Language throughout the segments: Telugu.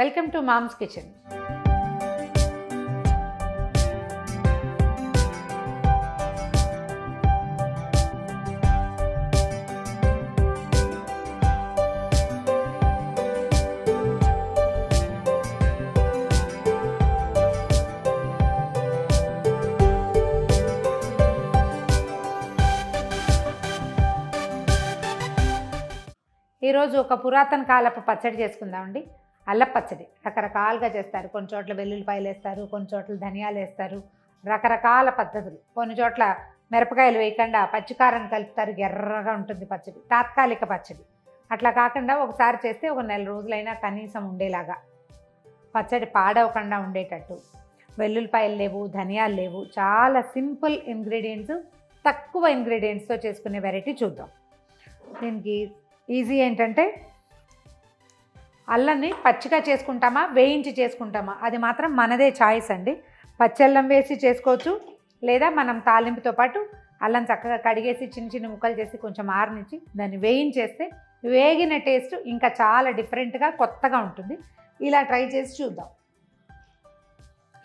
Welcome to moms kitchen. ఈరోజు ఒక పురాతన కాలపు పచ్చడి చేసుకుందామండి. అల్లం పచ్చడి రకరకాలుగా చేస్తారు. కొన్ని చోట్ల వెల్లుల్లిపాయలు వేస్తారు, కొన్ని చోట్ల ధనియాలు వేస్తారు, రకరకాల పద్ధతులు. కొన్ని చోట్ల మిరపకాయలు వేయకుండా పచ్చికారం కలుపుతారు, ఎర్రగా ఉంటుంది పచ్చడి. తాత్కాలిక పచ్చడి అట్లా కాకుండా ఒకసారి చేస్తే ఒక నెల రోజులైనా కనీసం ఉండేలాగా పచ్చడి పాడవకుండా ఉండేటట్టు. వెల్లుల్లిపాయలు లేవు, ధనియాలు లేవు, చాలా సింపుల్ ఇంగ్రీడియంట్స్, తక్కువ ఇంగ్రీడియంట్స్తో చేసుకునే వెరైటీ చూద్దాం. దీనికి ఈజీ ఏంటంటే అల్లంని పచ్చిగా చేసుకుంటామా వేయించి చేసుకుంటామా అది మాత్రం మనదే చాయిస్ అండి. పచ్చల్లం వేసి చేసుకోవచ్చు, లేదా మనం తాలింపుతో పాటు అల్లం చక్కగా కడిగేసి చిన్న చిన్న ముక్కలు చేసి కొంచెం ఆరనిచ్చి దాన్ని వేయించేస్తే వేగిన టేస్ట్ ఇంకా చాలా డిఫరెంట్గా కొత్తగా ఉంటుంది. ఇలా ట్రై చేసి చూద్దాం.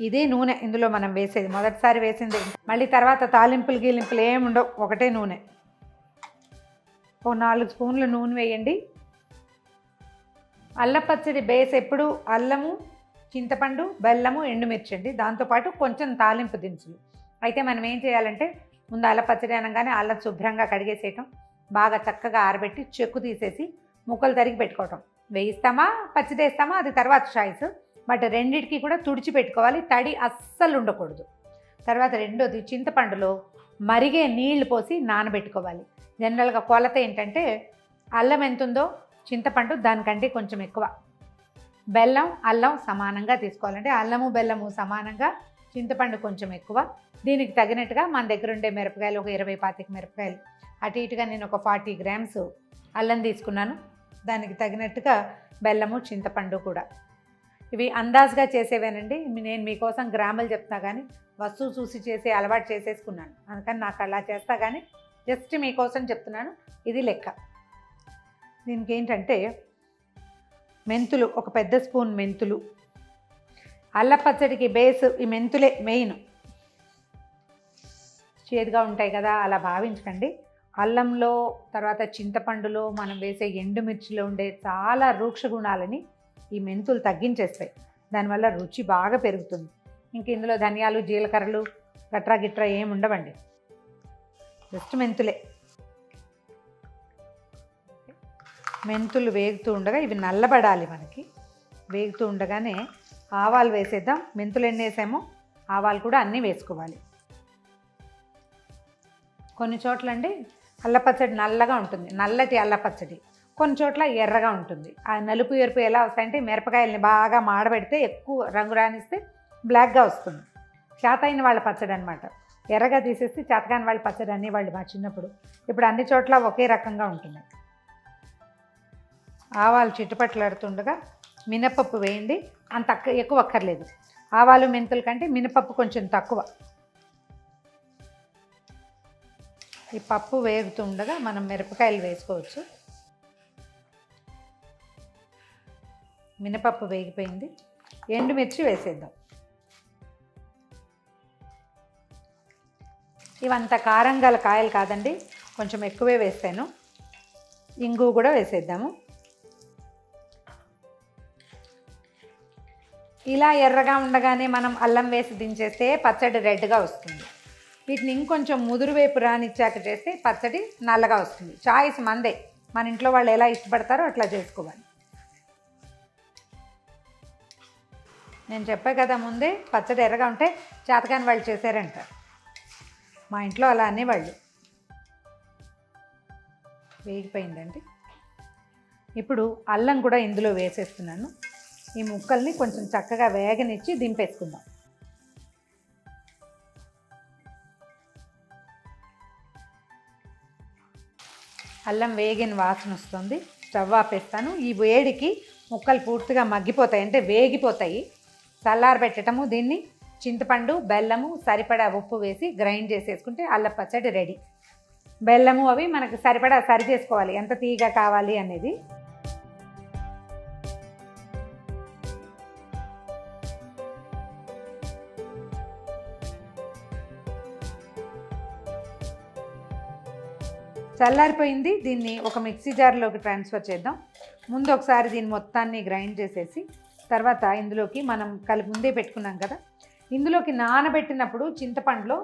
ఇదే నూనె ఇందులో మనం వేసేది, మొదటిసారి వేసింది. మళ్ళీ తర్వాత తాలింపులు గీలింపులు ఏముండవు, ఒకటే నూనె. ఓ 4 స్పూన్ల నూనె వేయండి. అల్లం పచ్చడి బేస్ ఎప్పుడు అల్లము, చింతపండు, బెల్లము, ఎండుమిర్చి అండి. దాంతోపాటు కొంచెం తాలింపు దినుసులు. అయితే మనం ఏం చేయాలంటే ముందు అల్లం పచ్చడి అనగానే అల్లం శుభ్రంగా కడిగేసేయటం, బాగా చక్కగా ఆరబెట్టి చెక్కు తీసేసి ముక్కలు తరిగి పెట్టుకోవటం. వేయిస్తామా పచ్చడి వేస్తామా అది తర్వాత చాయిస్, బట్ రెండింటికి కూడా తుడిచి పెట్టుకోవాలి, తడి అస్సలు ఉండకూడదు. తర్వాత రెండోది చింతపండులో మరిగే నీళ్లు పోసి నానబెట్టుకోవాలి. జనరల్గా కొలత ఏంటంటే అల్లం ఎంత ఉందో చింతపండు దానికంటే కొంచెం ఎక్కువ, బెల్లం అల్లం సమానంగా తీసుకోవాలంటే అల్లము బెల్లము సమానంగా, చింతపండు కొంచెం ఎక్కువ. దీనికి తగినట్టుగా మన దగ్గర ఉండే మిరపకాయలు ఒక 20-25 మిరపకాయలు, అటు ఇటుగా నేను ఒక 40 గ్రామ్స్ అల్లం తీసుకున్నాను. దానికి తగినట్టుగా బెల్లము, చింతపండు కూడా. ఇవి అందాజుగా చేసేవేనండి. నేను మీకోసం గ్రాములు చెప్తా కానీ వస్తువు చూసి చేసే అలవాటు చేసేసుకున్నాను, అందుకని నాకు అలా చేస్తా కానీ జస్ట్ మీకోసం చెప్తున్నాను. ఇది లెక్క. దీనికి ఏంటంటే మెంతులు ఒక పెద్ద స్పూన్ మెంతులు. అల్లం పచ్చడికి బేస్ ఈ మెంతులే మెయిన్. చేదుగా ఉంటాయి కదా అలా భావించకండి. అల్లంలో తర్వాత చింతపండులో మనం వేసే ఎండుమిర్చిలో ఉండే చాలా రూక్ష గుణాలని ఈ మెంతులు తగ్గించేస్తాయి. దానివల్ల రుచి బాగా పెరుగుతుంది. ఇంక ఇందులో ధనియాలు, జీలకర్రలు గట్రా గిట్రా ఏమి ఉండవండి, జస్ట్ మెంతులే. మెంతులు వేగుతూ ఉండగా ఇవి నల్లబడాలి మనకి. వేగుతూ ఉండగానే ఆవాలు వేసేద్దాం. మెంతులు ఎన్ని వేసామో ఆవాలు కూడా అన్నీ వేసుకోవాలి. కొన్ని చోట్ల అండి అల్ల పచ్చడి నల్లగా ఉంటుంది, నల్లటి అల్ల పచ్చడి. కొన్ని చోట్ల ఎర్రగా ఉంటుంది. ఆ నలుపు ఎరుపు ఎలా వస్తాయంటే మిరపకాయలని బాగా మాడబెడితే ఎక్కువ రంగు రానిస్తే బ్లాక్గా వస్తుంది. చేతైన వాళ్ళ పచ్చడి అనమాట. ఎర్రగా తీసేస్తే చేతకాని వాళ్ళ పచ్చడి అనేవాళ్ళు మా చిన్నప్పుడు. ఇప్పుడు అన్ని చోట్ల ఒకే రకంగా ఉంటుంది. ఆవాలు చిట్టుపట్లాడుతుండగా మినపప్పు వేయండి. అంత ఎక్కువ అక్కర్లేదు. ఆవాలు మెంతుల కంటే మినపప్పు కొంచెం తక్కువ. ఈ పప్పు వేగుతుండగా మనం మిరపకాయలు వేసుకోవచ్చు. మినపప్పు వేగిపోయింది. ఎండుమిర్చి వేసేద్దాం. ఇవంత కారం గల కాయలు కాదండి, కొంచెం ఎక్కువే వేస్తాను. ఇంగు కూడా వేసేద్దాము. ఇలా ఎర్రగా ఉండగానే మనం అల్లం వేసి దించేస్తే పచ్చడి రెడ్గా వస్తుంది. వీటిని ఇంకొంచెం ముదురు వేపు రానిచ్చాక చేస్తే పచ్చడి నల్లగా వస్తుంది. చాయిస్ మందే, మన ఇంట్లో వాళ్ళు ఎలా ఇష్టపడతారో అట్లా చేసుకోవాలి. నేను చెప్పా కదా ముందే, పచ్చడి ఎర్రగా ఉంటే చేతకాని వాళ్ళు చేశారంటారు. మా ఇంట్లో అలా అనేవాళ్ళు. వేగిపోయిందండి. ఇప్పుడు అల్లం కూడా ఇందులో వేసేస్తున్నాను. ఈ ముక్కల్ని కొంచెం చక్కగా వేగనిచ్చి దింపేసుకుందాం. అల్లం వేగిన వాసన వస్తుంది. స్టవ్ ఆపేస్తాను. ఈ వేడికి ముక్కలు పూర్తిగా మగ్గిపోతాయి, అంటే వేగిపోతాయి. చల్లారబెట్టడము. దీన్ని చింతపండు, బెల్లము, సరిపడా ఉప్పు వేసి గ్రైండ్ చేసేసుకుంటే అల్లం పచ్చడి రెడీ. బెల్లము అవి మనకు సరిపడా సరి చేసుకోవాలి, ఎంత తీగ కావాలి అనేది. చల్లారిపోయింది. దీన్ని ఒక మిక్సీ జార్లోకి ట్రాన్స్ఫర్ చేద్దాం. ముందు ఒకసారి దీన్ని మొత్తాన్ని గ్రైండ్ చేసేసి తర్వాత ఇందులోకి మనం ముందే పెట్టుకున్నాం కదా, ఇందులోకి నానబెట్టినప్పుడు చింతపండులో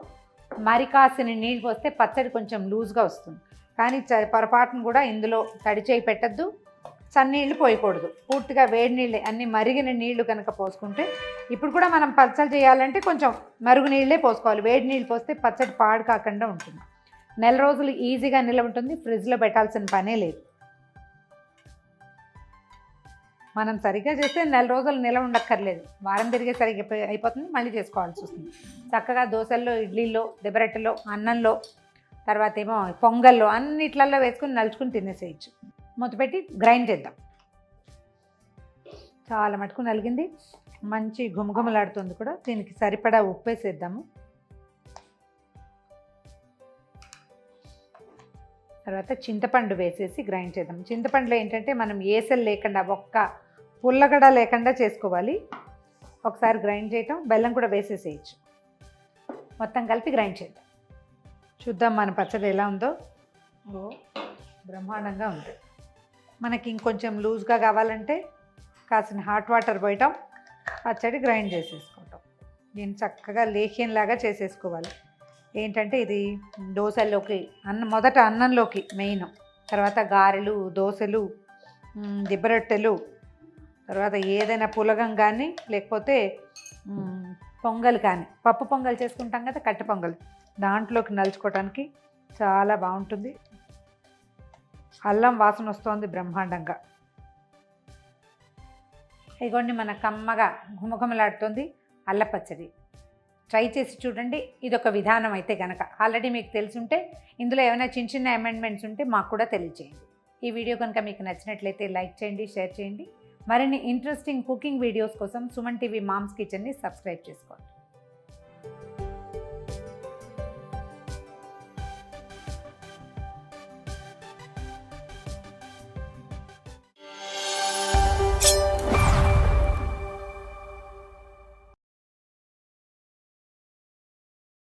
మరి కాసిన నీళ్ళు పోస్తే పచ్చడి కొంచెం లూజ్గా వస్తుంది. కానీ పొరపాటును కూడా ఇందులో తడి చేయి పెట్టద్దు, చన్నీళ్ళు పోయకూడదు. పూర్తిగా వేడి నీళ్ళే, అన్ని మరిగిన నీళ్లు కనుక పోసుకుంటే, ఇప్పుడు కూడా మనం పచ్చడి చేయాలంటే కొంచెం మరుగు నీళ్ళే పోసుకోవాలి. వేడి నీళ్ళు పోస్తే పచ్చడి పాడు కాకుండా ఉంటుంది. నెల రోజులు ఈజీగా నిల్వ ఉంటుంది. ఫ్రిడ్జ్లో పెట్టాల్సిన పనే లేదు. మనం సరిగ్గా చేస్తే నెల రోజులు నిల్వ ఉండక్కర్లేదు. వారం తిరిగే సరిగ్గా అయిపోతుంది, మళ్ళీ చేసుకోవాల్సి వస్తుంది. చక్కగా దోశల్లో, ఇడ్లీల్లో, దెబ్బరొట్టెలో, అన్నంలో, తర్వాత ఏమో పొంగల్లో, అన్నిట్లలో వేసుకుని నలుచుకుని తినేసేయచ్చు. మూత పెట్టి గ్రైండ్ చేద్దాం. చాలా మటుకు నలిగింది, మంచి గుమగుమలాడుతుంది కూడా. దీనికి సరిపడా ఉప్పు వేసేద్దాము. తర్వాత చింతపండు వేసేసి గ్రైండ్ చేద్దాం. చింతపండులో ఏంటంటే మనం ఏసలు లేకుండా, ఒక్క పుల్లగడ లేకుండా చేసుకోవాలి. ఒకసారి గ్రైండ్ చేయటం, బెల్లం కూడా వేసేసేయచ్చు. మొత్తం కలిపి గ్రైండ్ చేద్దాం. చూద్దాం మన పచ్చడి ఎలా ఉందో. బ్రహ్మాండంగా ఉంది. మనకి ఇంకొంచెం లూజ్గా కావాలంటే కాసిన హాట్ వాటర్ పోయటం, పచ్చడి గ్రైండ్ చేసేసుకోవటం. దీన్ని చక్కగా లేహ్యంలాగా చేసేసుకోవాలి. ఏంటంటే ఇది దోశల్లోకి, మొదట అన్నంలోకి మెయిన్, తర్వాత గారెలు, దోశలు, దిబ్బరొట్టెలు, తర్వాత ఏదైనా పులగం కానీ లేకపోతే పొంగల్ కానీ, పప్పు పొంగల్ చేసుకుంటాం కదా, కట్టె పొంగల్, దాంట్లోకి నలుచుకోవడానికి చాలా బాగుంటుంది. అల్లం వాసన వస్తోంది బ్రహ్మాండంగా. ఇగోండి మన కమ్మగా గుమగుమలాడుతుంది అల్ల పచ్చడి. ట్రై చేసి చూడండి. ఇదొక విధానం అయితే కనుక. ఆల్రెడీ మీకు తెలుసుంటే ఇందులో ఏమైనా చిన్న చిన్న అమెండ్మెంట్స్ ఉంటే మాకు కూడా తెలియజేయండి. ఈ వీడియో కనుక మీకు నచ్చినట్లయితే లైక్ చేయండి, షేర్ చేయండి. మరిన్ని ఇంట్రెస్టింగ్ కుకింగ్ వీడియోస్ కోసం సుమన్ టీవీ మామ్స్ కిచెన్ని సబ్స్క్రైబ్ చేసుకోండి.